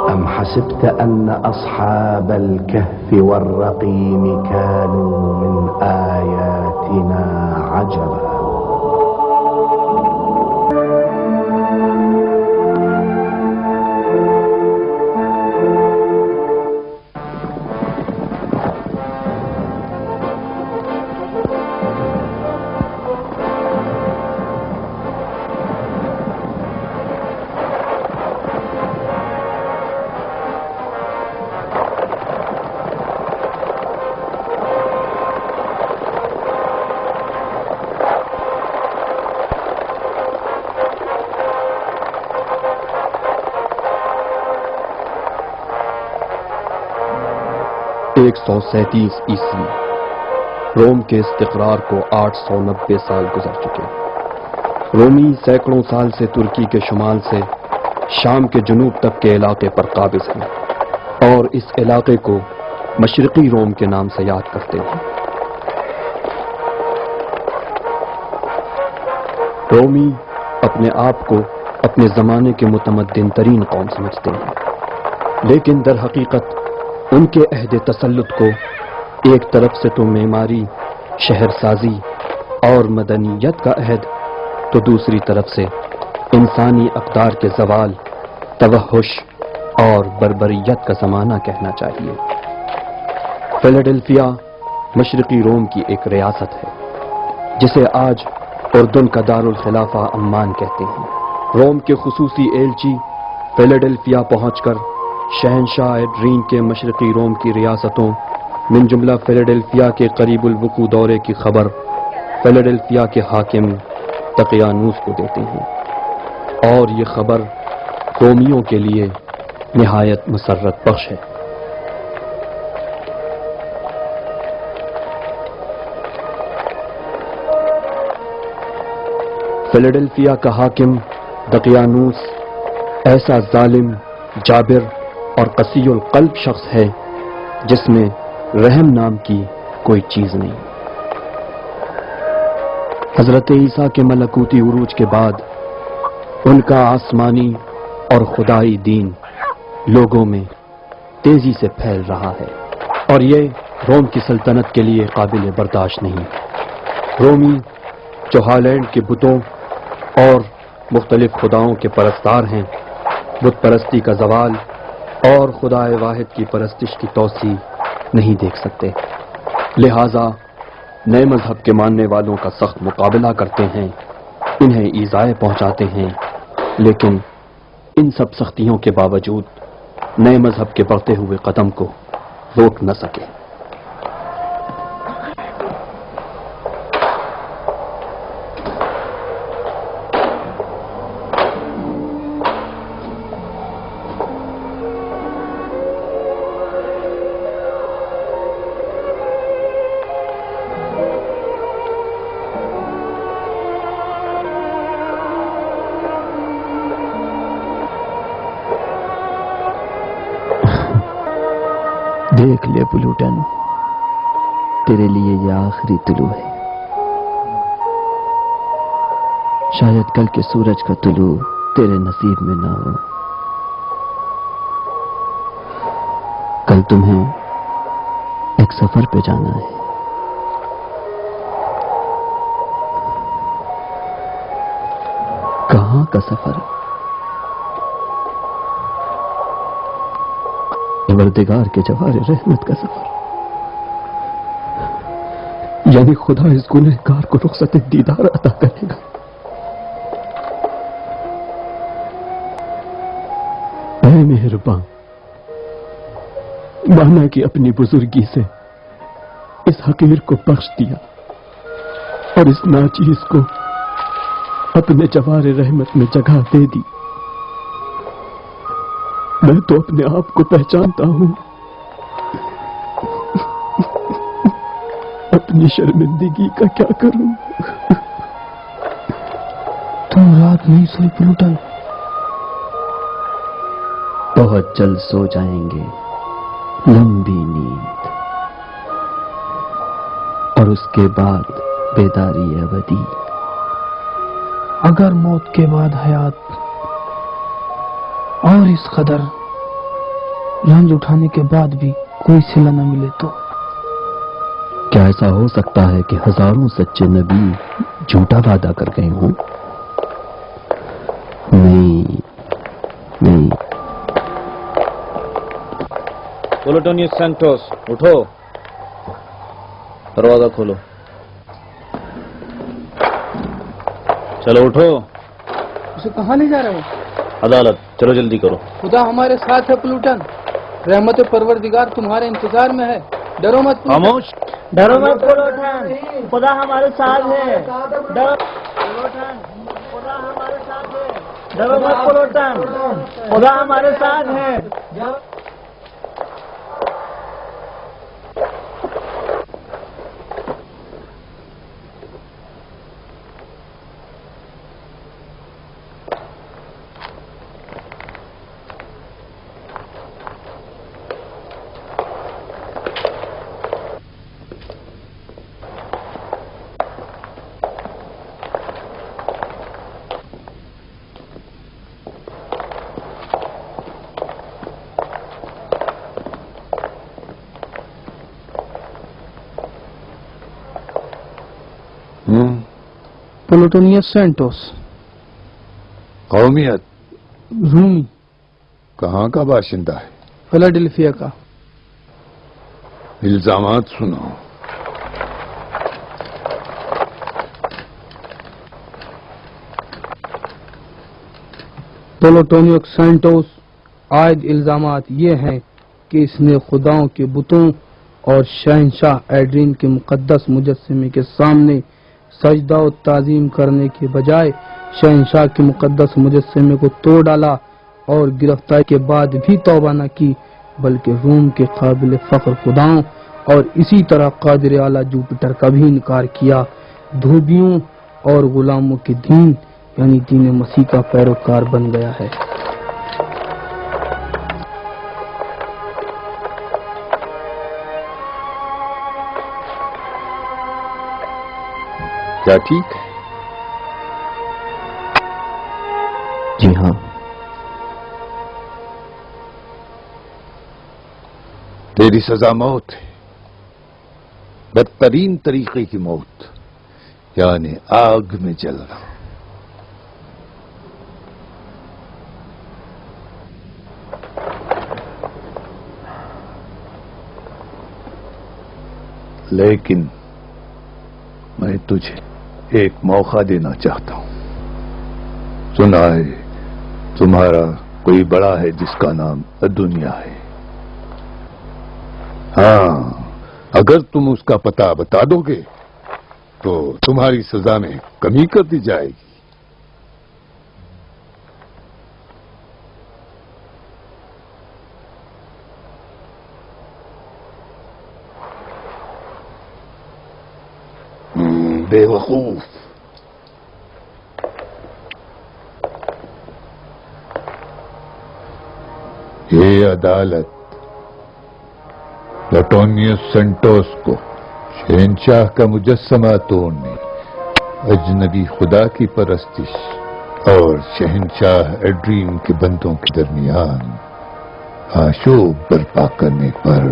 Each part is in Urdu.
أم حسبت أن أصحاب الكهف والرقيم كانوا من آياتنا عجبا. ایک 137 عیسوی روم کے استقرار کو 890 سال گزر چکے. رومی سینکڑوں سال سے ترکی کے شمال سے شام کے جنوب تک کے علاقے پر قابض ہیں اور اس علاقے کو مشرقی روم کے نام سے یاد کرتے ہیں. رومی اپنے آپ کو اپنے زمانے کے متمدن ترین قوم سمجھتے ہیں، لیکن در حقیقت ان کے عہد تسلط کو ایک طرف سے تو معماری، شہر سازی اور مدنیت کا عہد، تو دوسری طرف سے انسانی اقدار کے زوال، توحش اور بربریت کا زمانہ کہنا چاہیے. فیلاڈیلفیا مشرقی روم کی ایک ریاست ہے جسے آج اردن کا دارالخلافہ عمان کہتے ہیں. روم کے خصوصی ایلچی فیلاڈیلفیا پہنچ کر شہنشاہ ایڈرین کے مشرقی روم کی ریاستوں من جملہ فیلاڈیلفیا کے قریب الوقوع دورے کی خبر فیلاڈیلفیا کے حاکم دقیانوس کو دیتے ہیں، اور یہ خبر رومیوں کے لیے نہایت مسرت بخش ہے. فیلاڈیلفیا کا حاکم دقیانوس ایسا ظالم، جابر اور قسی القلب شخص ہے جس میں رحم نام کی کوئی چیز نہیں. حضرت عیسیٰ کے ملکوتی عروج کے بعد ان کا آسمانی اور خدائی دین لوگوں میں تیزی سے پھیل رہا ہے، اور یہ روم کی سلطنت کے لیے قابل برداشت نہیں. رومی جو ہالینڈ کے بتوں اور مختلف خداؤں کے پرستار ہیں، بت پرستی کا زوال اور خدائے واحد کی پرستش کی توسیع نہیں دیکھ سکتے، لہذا نئے مذہب کے ماننے والوں کا سخت مقابلہ کرتے ہیں، انہیں ایذائیں پہنچاتے ہیں، لیکن ان سب سختیوں کے باوجود نئے مذہب کے بڑھتے ہوئے قدم کو روک نہ سکے. دیکھ لے پلوٹن، تیرے لیے یہ آخری طلوع ہے. شاید کل کے سورج کا طلوع تیرے نصیب میں نہ ہو. کل تمہیں ایک سفر پہ جانا ہے. کہاں کا سفر؟ پروردگار کے جوار رحمت کا سفر، یعنی خدا اس گنہگار کو رخصت دیدار عطا کرے گا. اے مہربان، مانا کہ اپنی بزرگی سے اس حقیر کو بخش دیا اور اس ناچیز کو اپنے جوار رحمت میں جگہ دے دی. میں تو اپنے آپ کو پہچانتا ہوں، اپنی شرمندگی کا کیا کروں. تم رات نہیں سوئی پلوٹن؟ بہت جلد سو جائیں گے، لمبی نیند، اور اس کے بعد بیداری ابدی. اگر موت کے بعد حیات اور اس قدر رنج اٹھانے کے بعد بھی کوئی صلہ نہ ملے تو کیا ایسا ہو سکتا ہے کہ ہزاروں سچے نبی جھوٹا وعدہ کر گئے ہوں؟ نہیں پولوٹونیوس سینٹوس اٹھو، دروازہ کھولو، چلو اٹھو، اسے کہاں لے جا رہے ہو؟ عدالت، چلو جلدی کرو۔ خدا ہمارے ساتھ ہے پلوٹن، رحمت پروردگار تمہارے انتظار میں ہے، ڈرو مت پلوٹن۔ خاموش، ڈرو مت پلوٹن، خدا ہمارے ساتھ ہے، ڈرو پلوٹن، خدا ہمارے ساتھ ہے، ڈرو مت پلوٹن، خدا ہمارے ساتھ ہے۔ پلوٹونیوس سینٹوس، قومیت رومی، کہاں کا باشندہ ہے؟ فلاڈیلفیا کا۔ الزامات سنو۔ پلوٹونیوس سینٹوس، عائد الزامات یہ ہیں کہ اس نے خداؤں کے بتوں اور شہنشاہ ایڈرین کے مقدس مجسمے کے سامنے سجدہ و تعظیم کرنے کے بجائے شہنشاہ کے مقدس مجسمے کو توڑ ڈالا اور گرفتاری کے بعد بھی توبہ نہ کی، بلکہ روم کے قابل فخر خداؤں اور اسی طرح قادر اعلیٰ جوپیٹر کا بھی انکار کیا، دھوبیوں اور غلاموں کے دین یعنی دین مسیح کا پیروکار بن گیا ہے۔ کیا ٹھیک ہے؟ جی ہاں، تیری سزا موت ہے، بدترین طریقے کی موت، یعنی آگ میں جلنا۔ لیکن میں تجھے ایک موقع دینا چاہتا ہوں۔ سنا ہے تمہارا کوئی بڑا ہے جس کا نام دنیا ہے۔ ہاں، اگر تم اس کا پتہ بتا دو گے تو تمہاری سزا میں کمی کر دی جائے گی۔ بے وقوف، یہ عدالت پلوٹونیوس سینٹوس کو شہنشاہ کا مجسمہ توڑنے، اجنبی خدا کی پرستش اور شہنشاہ ایڈرین کے بندوں کے درمیان آشوب برپا کرنے پر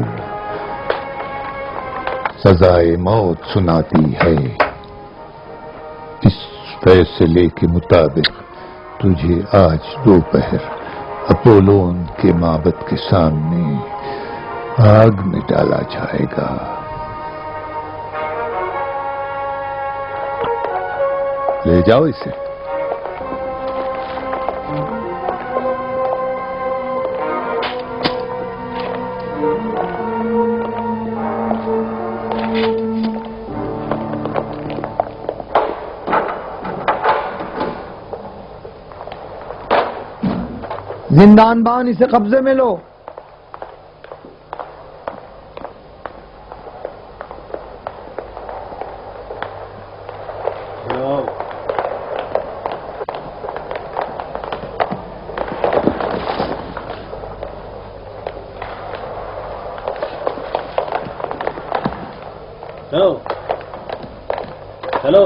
سزائے موت سناتی ہے۔ اس فیصلے کے مطابق تجھے آج دوپہر اپولون کے معبد کے سامنے آگ میں ڈالا جائے گا۔ لے جاؤ اسے۔ زندان بان اسے قبضے میں لو۔ چلو چلو،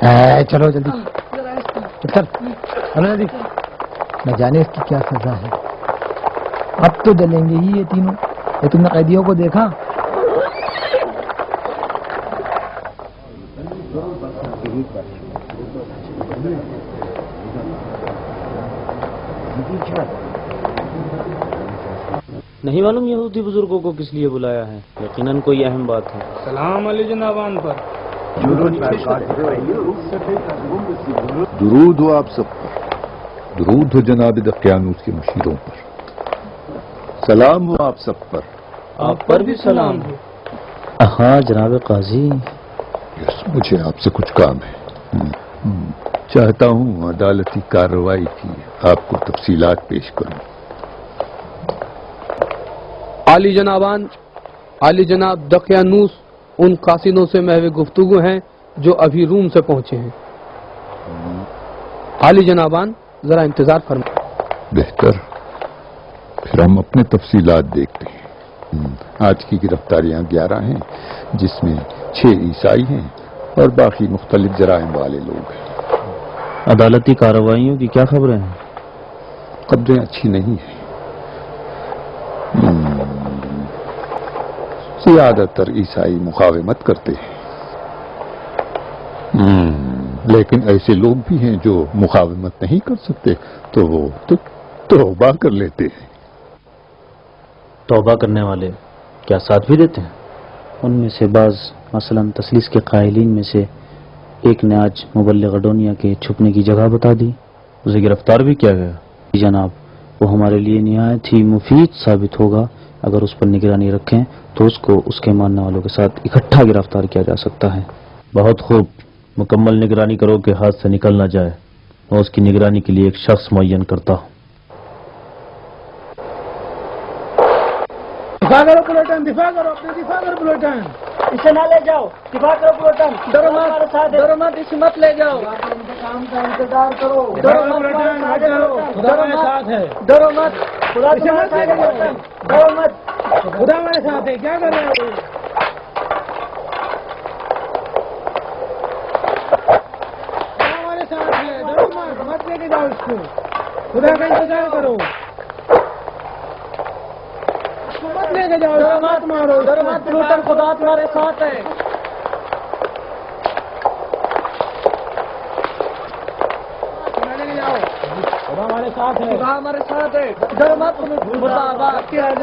چلو جلدی چل چلو جلدی. نہ جانے اس کی کیا سزا ہے. اب تو جلیں گے ہی یہ تینوں. یہ تم نے قیدیوں کو دیکھا؟ نہیں معلوم یہودی بزرگوں کو کس لیے بلایا ہے. یقیناً کوئی اہم بات ہے. سلام علی جنابان پر. درود ہو آپ سب پر. درود ہو جناب دقیانوس کے مشیروں پر. سلام ہو آپ سب پر. آپ پر بھی سلام ہو. ہاں جناب قاضی. یس مجھے آپ سے کچھ کام ہے. چاہتا ہوں عدالتی کارروائی کی آپ کو تفصیلات پیش کروں. عالی جنابان، عالی جناب دقیانوس ان قاصدوں سے محو گفتگو ہیں جو ابھی روم سے پہنچے ہیں. عالی جنابان ذرا انتظار فرمائیں. بہتر. پھر ہم اپنے تفصیلات دیکھتے ہیں. آج کی گرفتاریاں 11 ہیں جس میں 6 عیسائی ہیں اور باقی مختلف جرائم والے لوگ ہیں. عدالتی کارروائیوں کی کیا خبریں ہیں؟ خبریں اچھی نہیں ہیں. زیادہ تر عیسائی مقاومت کرتے ہیں. لیکن ایسے لوگ بھی ہیں جو مقاومت نہیں کر سکتے تو وہ توبہ کر لیتے ہیں. توبہ کرنے والے کیا ساتھ بھی دیتے ہیں؟ ان میں سے بعض مثلا تسلیس کے قائلین میں سے ایک نے آج مبلغ اڈونیا کے چھپنے کی جگہ بتا دی. اسے گرفتار بھی کیا گیا؟ جناب وہ ہمارے لیے نہایت ہی مفید ثابت ہوگا. اگر اس پر نگرانی رکھیں تو اس کو اس کے ماننے والوں کے ساتھ اکٹھا گرفتار کیا جا سکتا ہے. بہت خوب. مکمل نگرانی کرو کہ ہاتھ سے نکل نہ جائے. میں اس کی نگرانی کے لیے ایک شخص معین کرتا ہوں. دفاع کرو پلوٹن، دفاع کرو، اپنے دفاع کرو پلوٹن. اسے نہ لے جاؤ. دفاع کرو پلوٹن. ڈرو مت، اسے مت لے جاؤ. کام کا انتظار کرو. ڈرو مت، خدا ہمارے ساتھ ہے. ڈرو مت، خدا تمہارے ساتھ ہے پلوٹن. ڈرو مت. خدا ہمارے ساتھ ہے. کیا کر رہے ہو؟ خدا ہمارے ساتھ ہے. ڈرو مت، مت لے کے جاؤ اس کو. خدا کا انتظار کرو. مت لے کے جاؤ. ڈرو مت مارو. ڈرو مت پلوٹن. خدا تمہارے ساتھ ہے. خدا ہمارے ساتھ ہے. خدا ہمارے ساتھ ہے. ڈرو مت. خدا آباد کیا ہے.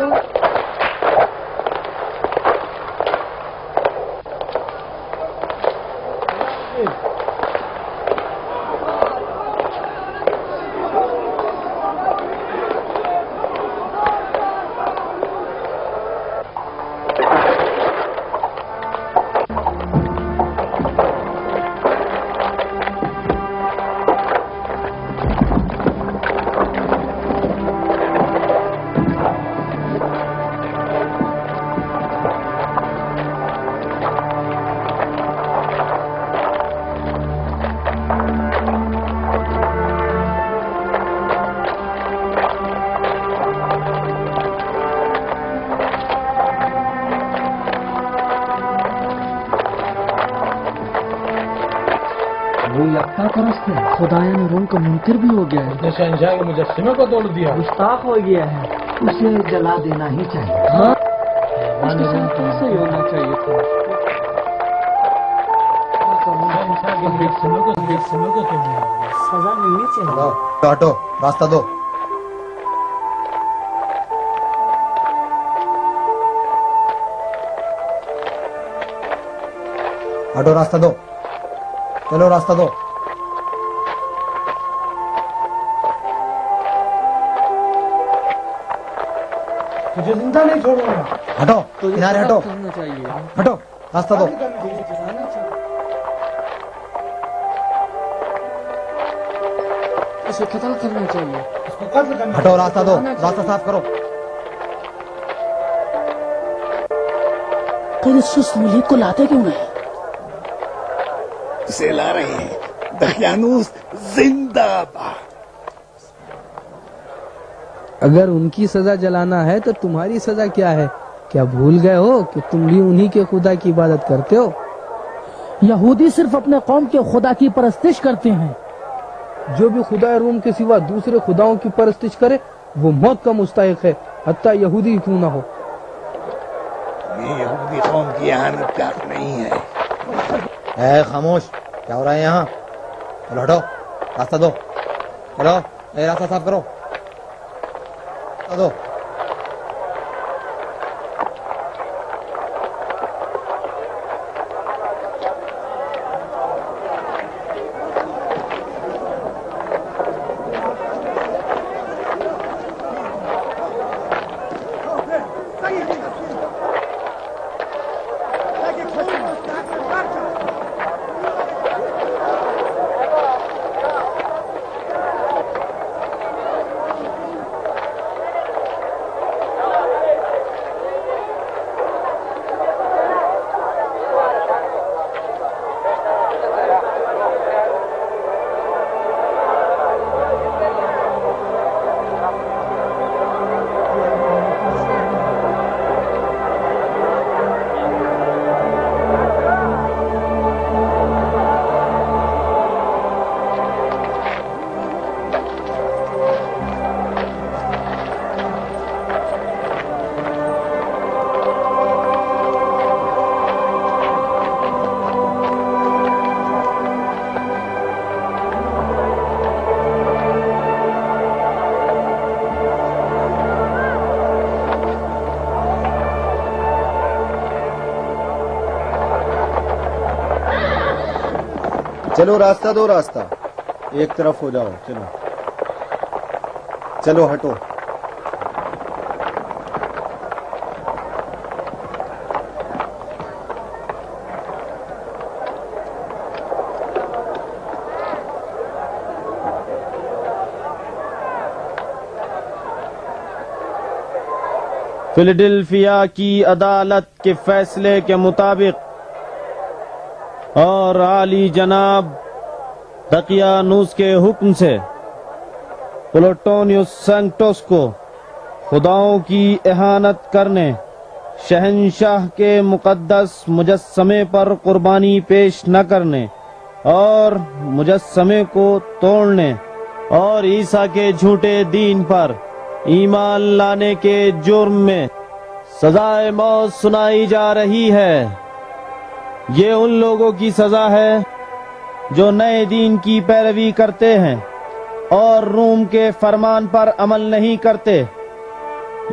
پرست ہے. خدایان روم کا منکر بھی ہو گیا ہے. شہنشاہ کے مجسمے کو توڑ دیا. گستاخ ہو گیا ہے. اسے جلا دینا ہی چاہیے. ہاں اس کے ساتھ کیسے ہی ہونا چاہیے تھا. سزا ملنی چاہیے. ہٹو، راستہ دو. ہٹو، راستہ دو. چلو راستہ دو. تجھے زندہ نہیں چھوڑوں گا. ہٹو، کنارے ہٹو. ہٹو، راستہ دو. اسے قتل کرنا چاہیے. ہٹو، راستہ دو. راستہ صاف کرو. پھر اس سست ملک کو لاتے کیوں نہیں؟ اسے لا رہے ہیں. دقیانوس زندہ باد. اگر ان کی سزا جلانا ہے تو تمہاری سزا کیا ہے؟ کیا بھول گئے ہو کہ تم بھی انہی کے خدا کی عبادت کرتے ہو؟ یہودی صرف اپنے قوم کے خدا کی پرستش کرتے ہیں. جو بھی خدا روم کے سوا دوسرے خداؤں کی پرستش کرے وہ موت کا مستحق ہے، حتیٰ یہودی ہی کیوں نہ ہو. یہ یہودی قوم کی اہانت کا حق نہیں ہے. اے خاموش، کیا ہو رہا ہے یہاں؟ چلو ہٹو، راستہ دو. چلو، اے راستہ صاف کرو. راستہ دو. چلو راستہ دو، راستہ ایک طرف ہو جاؤ. چلو چلو ہٹو. فیلاڈیلفیا کی عدالت کے فیصلے کے مطابق اور عالی جناب دقیانوس کے حکم سے پلوٹونیوس سینکٹوس کو خداؤں کی اہانت کرنے، شہنشاہ کے مقدس مجسمے پر قربانی پیش نہ کرنے اور مجسمے کو توڑنے اور عیسیٰ کے جھوٹے دین پر ایمان لانے کے جرم میں سزائے موت سنائی جا رہی ہے. یہ ان لوگوں کی سزا ہے جو نئے دین کی پیروی کرتے ہیں اور روم کے فرمان پر عمل نہیں کرتے.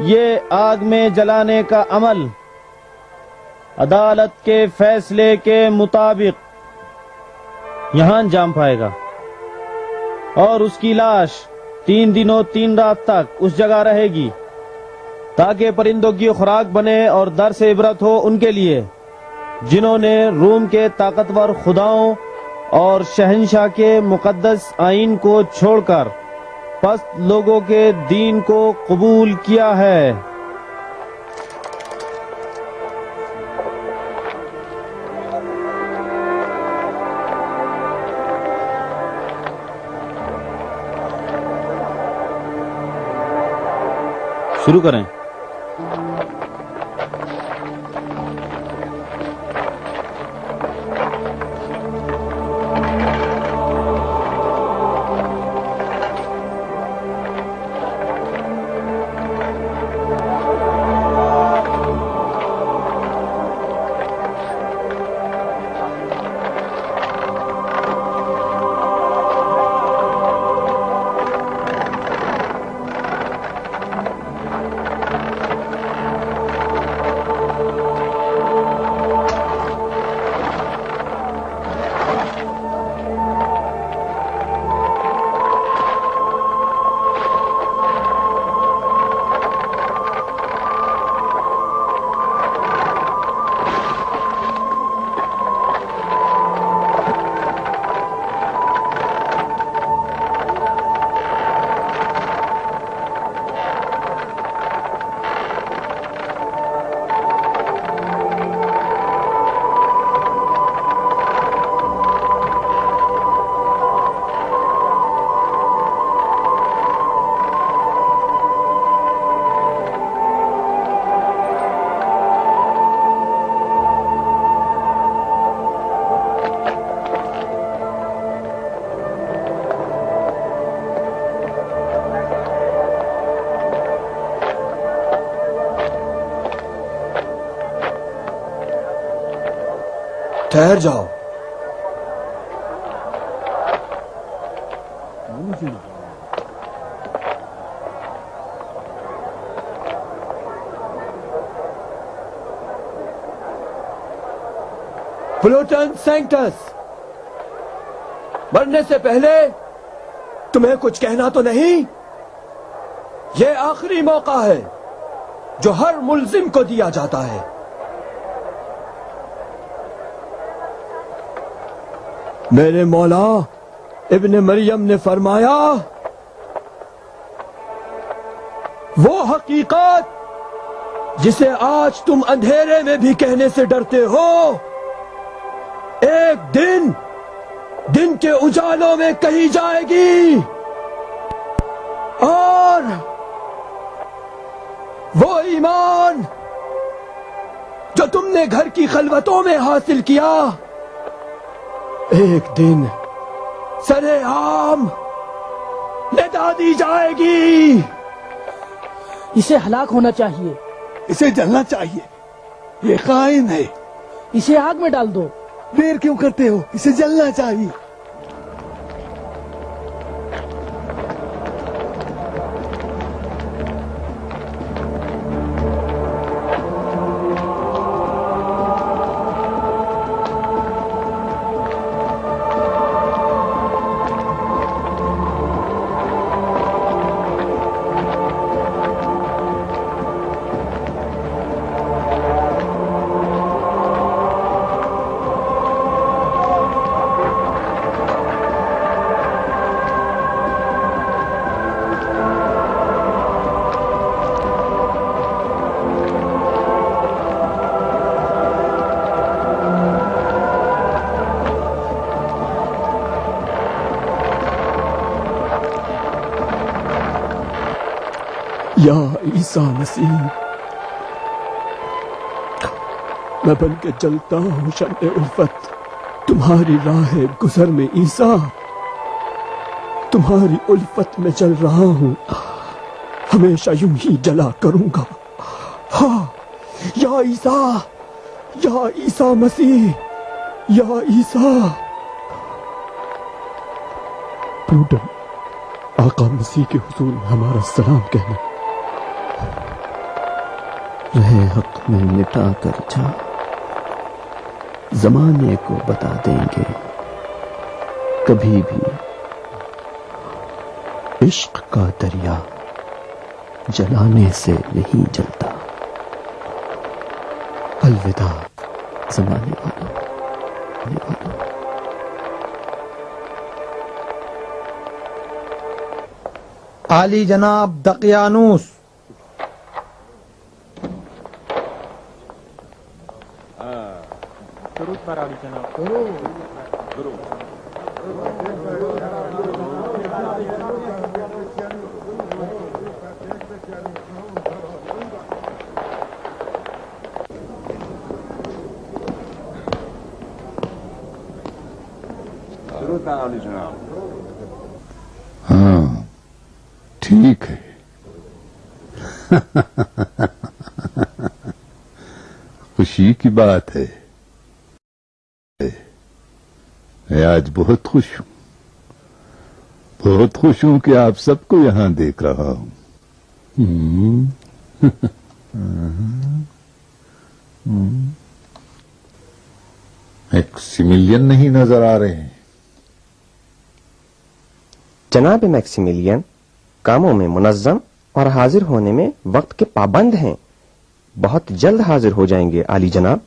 یہ آگ میں جلانے کا عمل عدالت کے فیصلے کے مطابق یہاں انجام پائے گا، اور اس کی لاش 3 دنوں 3 رات تک اس جگہ رہے گی تاکہ پرندوں کی خوراک بنے اور درس عبرت ہو ان کے لیے جنہوں نے روم کے طاقتور خداؤں اور شہنشاہ کے مقدس آئین کو چھوڑ کر پست لوگوں کے دین کو قبول کیا ہے. شروع کریں. ٹھہر جاؤ. پلوٹن سینکٹس، مرنے سے پہلے تمہیں کچھ کہنا تو نہیں؟ یہ آخری موقع ہے جو ہر ملزم کو دیا جاتا ہے. میرے مولا ابن مریم نے فرمایا، وہ حقیقت جسے آج تم اندھیرے میں بھی کہنے سے ڈرتے ہو، ایک دن کے اجالوں میں کہی جائے گی. اور وہ ایمان جو تم نے گھر کی خلوتوں میں حاصل کیا، ایک دن سرے عام ندا دی جائے گی. اسے ہلاک ہونا چاہیے. اسے جلنا چاہیے، یہ خائن ہے. اسے آگ میں ڈال دو. دیر کیوں کرتے ہو؟ اسے جلنا چاہیے. یا عیسیٰ مسیح، میں بن کے چلتا ہوں شمع الفت تمہاری راہ گزر میں. عیسیٰ، تمہاری الفت میں چل رہا ہوں، ہمیشہ یوں ہی جلا کروں گا. ہاں، یا عیسیٰ، یا عیسیٰ مسیح، یا عیسیٰ. پلوٹن، آقا مسیح کے حضور میں ہمارا سلام کہنا. رہے حق میں مٹا کر جا، زمانے کو بتا دیں گے کبھی بھی عشق کا دریا جلانے سے نہیں جلتا. الوداع زمانے والوں. عالی جناب دقیانوس، ہاں ٹھیک ہے. خوشی کی بات ہے. میں آج بہت خوش ہوں، بہت خوش ہوں کہ آپ سب کو یہاں دیکھ رہا ہوں. میکسیملین نہیں نظر آ رہے ہیں. جناب میکسیملین کاموں میں منظم اور حاضر ہونے میں وقت کے پابند ہیں. بہت جلد حاضر ہو جائیں گے عالی جناب.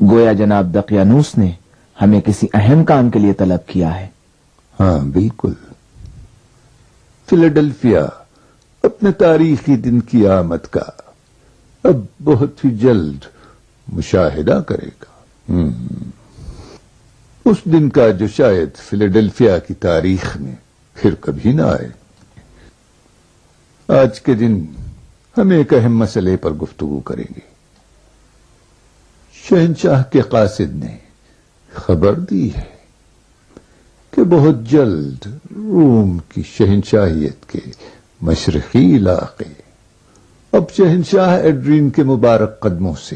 گویا جناب دقیانوس نے ہمیں کسی اہم کام کے لیے طلب کیا ہے. ہاں بالکل. فیلاڈلفیا اپنے تاریخی دن کی آمد کا اب بہت ہی جلد مشاہدہ کرے گا. اس دن کا جو شاید فیلاڈلفیا کی تاریخ میں پھر کبھی نہ آئے. آج کے دن ہم ایک اہم مسئلے پر گفتگو کریں گے. شہنشاہ کے قاصد نے خبر دی ہے کہ بہت جلد روم کی شہنشاہیت کے مشرقی علاقے اب شہنشاہ ایڈرین کے مبارک قدموں سے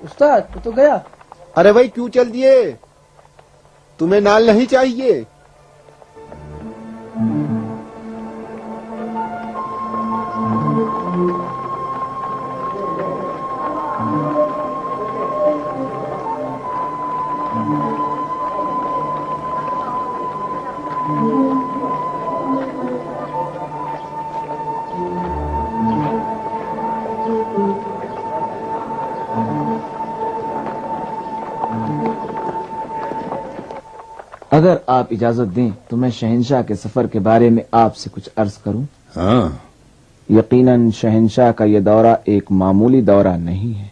استاد تو گیا. ارے بھائی کیوں چل دیے؟ تمہیں نال نہیں چاہیے؟ اگر آپ اجازت دیں تو میں شہنشاہ کے سفر کے بارے میں آپ سے کچھ عرض کروں. ہاں. یقیناً شہنشاہ کا یہ دورہ ایک معمولی دورہ نہیں ہے.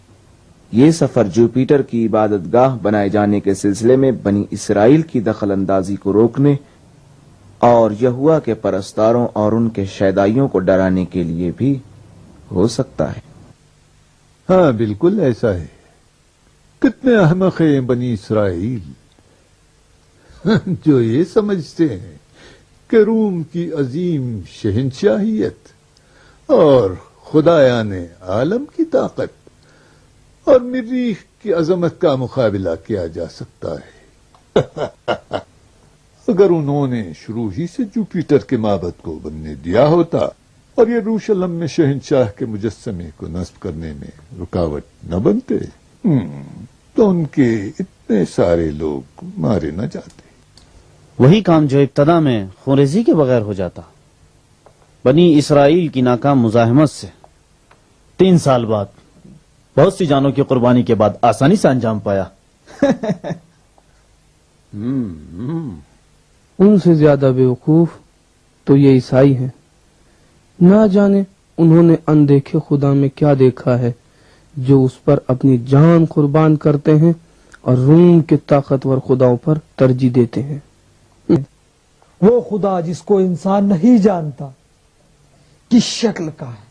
یہ سفر جوپیٹر کی عبادت گاہ بنائے جانے کے سلسلے میں بنی اسرائیل کی دخل اندازی کو روکنے اور یہوہ کے پرستاروں اور ان کے شیدائیوں کو ڈرانے کے لیے بھی ہو سکتا ہے. ہاں بالکل ایسا ہے. کتنے احمق ہیں بنی اسرائیل جو یہ سمجھتے ہیں کہ روم کی عظیم شہنشاہیت اور خدایان عالم کی طاقت اور مریخ کی عظمت کا مقابلہ کیا جا سکتا ہے. اگر انہوں نے شروع ہی سے جوپیٹر کے معبد کو بننے دیا ہوتا اور یہ یروشلم میں شہنشاہ کے مجسمے کو نصب کرنے میں رکاوٹ نہ بنتے تو ان کے اتنے سارے لوگ مارے نہ جاتے. وہی کام جو ابتدا میں خونریزی کے بغیر ہو جاتا. بنی اسرائیل کی ناکام مزاحمت سے 3 سال بعد بہت سی جانوں کی قربانی کے بعد آسانی سے انجام پایا. ان سے زیادہ بیوقوف تو یہ عیسائی ہیں. نہ جانے انہوں نے اندیکھے خدا میں کیا دیکھا ہے جو اس پر اپنی جان قربان کرتے ہیں اور روم کے طاقتور خداؤں پر ترجیح دیتے ہیں. وہ خدا جس کو انسان نہیں جانتا کس شکل کا ہے،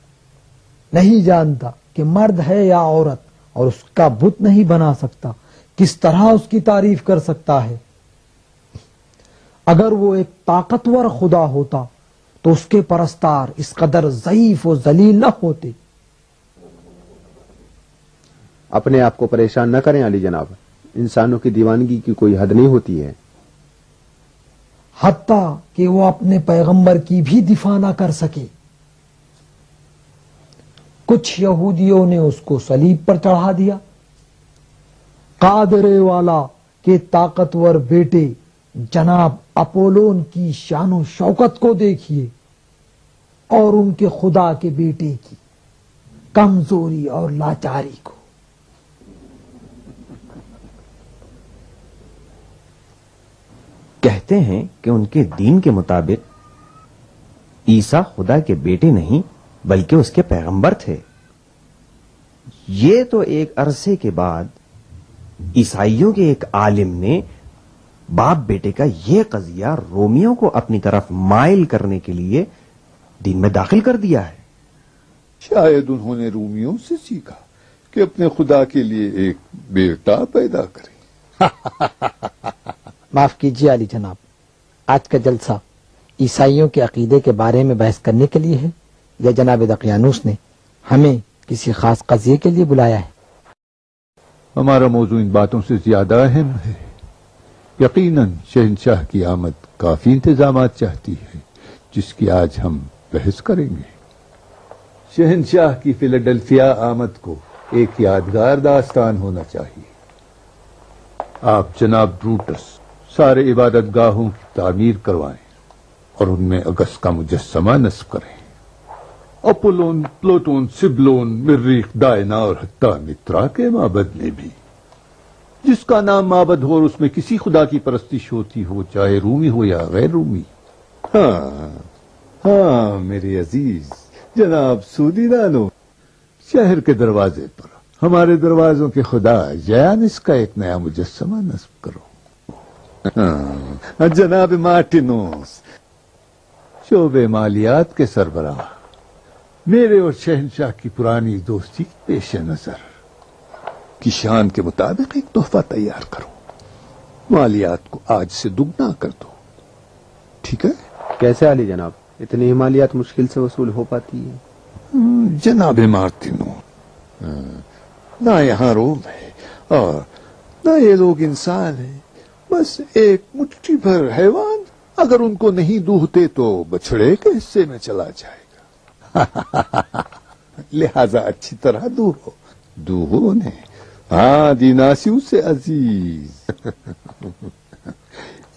نہیں جانتا کہ مرد ہے یا عورت، اور اس کا بت نہیں بنا سکتا، کس طرح اس کی تعریف کر سکتا ہے؟ اگر وہ ایک طاقتور خدا ہوتا تو اس کے پرستار اس قدر ضعیف و ذلیل نہ ہوتے. اپنے آپ کو پریشان نہ کریں علی جناب، انسانوں کی دیوانگی کی کوئی حد نہیں ہوتی ہے. حتیٰ کہ وہ اپنے پیغمبر کی بھی دفاع نہ کر سکے. کچھ یہودیوں نے اس کو صلیب پر چڑھا دیا. قادر والا کے طاقتور بیٹے جناب اپولون کی شان و شوکت کو دیکھیے اور ان کے خدا کے بیٹے کی کمزوری اور لاچاری کو. کہتے ہیں کہ ان کے دین کے مطابق عیسیٰ خدا کے بیٹے نہیں بلکہ اس کے پیغمبر تھے. یہ تو ایک عرصے کے بعد عیسائیوں کے ایک عالم نے باپ بیٹے کا یہ قضیہ رومیوں کو اپنی طرف مائل کرنے کے لیے دین میں داخل کر دیا ہے. شاید انہوں نے رومیوں سے سیکھا کہ اپنے خدا کے لیے ایک بیٹا پیدا کریں. معاف کیجیے علی جناب، آج کا جلسہ عیسائیوں کے عقیدے کے بارے میں بحث کرنے کے لیے ہے یا جناب دقیانوس نے ہمیں کسی خاص قضیے کے لیے بلایا ہے؟ ہمارا موضوع ان باتوں سے زیادہ اہم ہے. یقیناً شہنشاہ کی آمد کافی انتظامات چاہتی ہے جس کی آج ہم بحث کریں گے. شہنشاہ کی فیلاڈلفیا آمد کو ایک یادگار داستان ہونا چاہیے. آپ جناب بروٹس سارے عبادت گاہوں کی تعمیر کروائیں اور ان میں اگست کا مجسمہ نصب کریں. اپولون، پلوٹون، سبلون، مریخ، ڈائنا اور حتیٰ مترا کے معبد میں بھی. جس کا نام معبد ہو اور اس میں کسی خدا کی پرستش ہوتی ہو، چاہے رومی ہو یا غیر رومی. ہاں میرے عزیز جناب سودی دانو، شہر کے دروازے پر ہمارے دروازوں کے خدا جیانس کا ایک نیا مجسمہ نصب کرو. جناب مارٹینوس، شعبے مالیات کے سربراہ، میرے اور شہنشاہ کی پرانی دوستی پیش نظر کی شان کے مطابق ایک تحفہ تیار کرو. مالیات کو آج سے دگنا کر دو. ٹھیک ہے؟ کیسے علی جناب؟ اتنی ہی مالیات مشکل سے وصول ہو پاتی ہے. جناب مارٹینو، نہ یہاں روم ہے اور نہ یہ لوگ انسان ہیں، بس ایک مٹھی بھر حیوان۔ اگر ان کو نہیں دوہتے تو بچھڑے کے حصے میں چلا جائے گا۔ لہذا اچھی طرح دوہو انہیں۔ ہاں دیناسیوں سے عزیز۔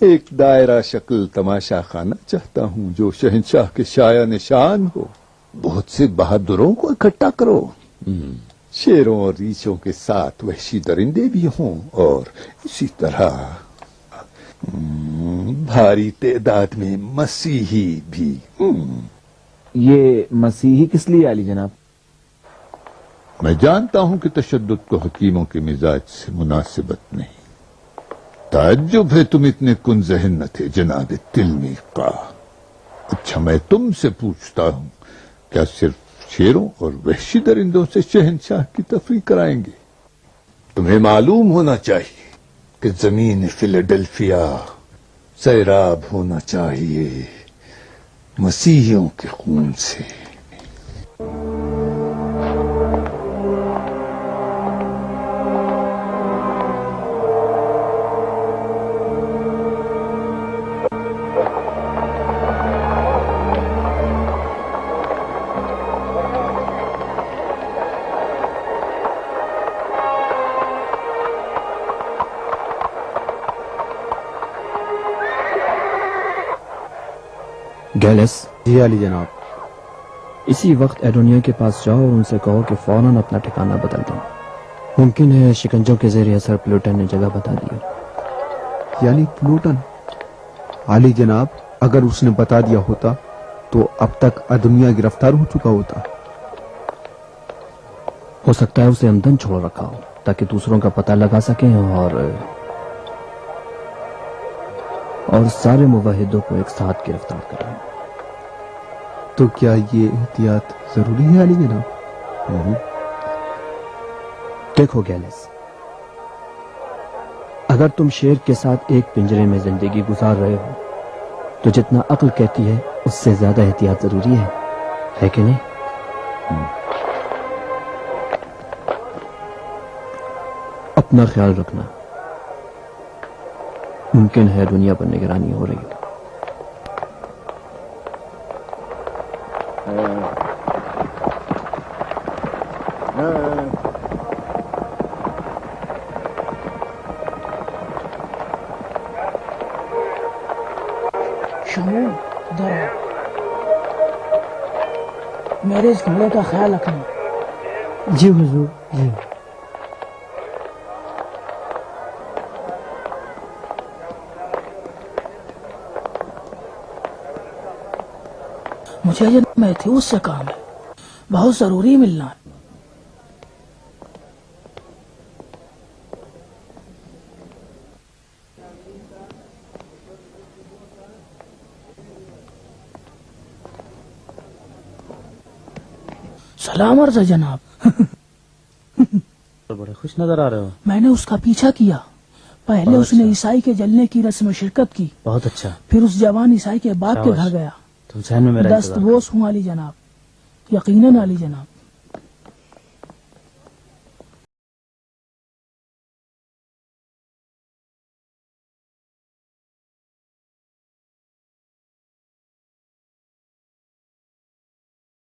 ایک دائرہ شکل تماشا خانہ چاہتا ہوں جو شہنشاہ کے شایہ نشان ہو۔ بہت سے بہادروں کو اکٹھا کرو، شیروں اور ریچھوں کے ساتھ وحشی درندے بھی ہوں، اور اسی طرح بھاری تعداد میں مسیحی بھی۔ یہ مسیحی کس لیے علی جناب؟ میں جانتا ہوں کہ تشدد کو حکیموں کے مزاج سے مناسبت نہیں۔ تعجب ہے تم اتنے کن ذہن نہ تھے جناب تلمیقہ۔ اچھا میں تم سے پوچھتا ہوں، کیا صرف شیروں اور وحشی درندوں سے شہنشاہ کی تفریح کرائیں گے؟ تمہیں معلوم ہونا چاہیے کہ زمین فیلاڈلفیا سیراب ہونا چاہیے مسیحیوں کے خون سے۔ گیلس، جی علی جناب۔ اسی وقت ایڈونیا کے پاس جاؤ اور ان سے کہو کہ فوراً اپنا ٹھکانہ بدل دیں۔ ممکن ہے شکنجوں کے زیر اثر پلوٹن نے جگہ بتا دی۔ یعنی پلوٹن؟ علی جناب اگر اس نے بتا دیا ہوتا تو اب تک ادمیا گرفتار ہو چکا ہوتا۔ ہو سکتا ہے اسے عمدن چھوڑ رکھا ہو تاکہ دوسروں کا پتہ لگا سکیں اور سارے موحدوں کو ایک ساتھ گرفتار کریں۔ تو کیا یہ احتیاط ضروری ہے علی جناب؟ دیکھو گیلس، اگر تم شیر کے ساتھ ایک پنجرے میں زندگی گزار رہے ہو تو جتنا عقل کہتی ہے اس سے زیادہ احتیاط ضروری ہے کہ نہیں؟ اپنا خیال رکھنا، ممکن ہے دنیا پر نگرانی ہو رہی ہو۔ شمو ادھر ہے، میرے اس گھوڑے کا خیال رکھنا۔ جی حضور، جی۔ مجھے جناب میتھیوس سے کام ہے، بہت ضروری ملنا ہے۔ سلام عرض ہے جناب۔ بڑے خوش نظر آ رہے ہو۔ میں نے اس کا پیچھا کیا، پہلے اس نے عیسائی کے جلنے کی رسم میں شرکت کی، بہت اچھا۔ پھر اس جوان عیسائی کے باپ کے گھر گیا۔ تم سہن میں میرا دست بوس ہوں علی جناب، یقیناً علی جناب۔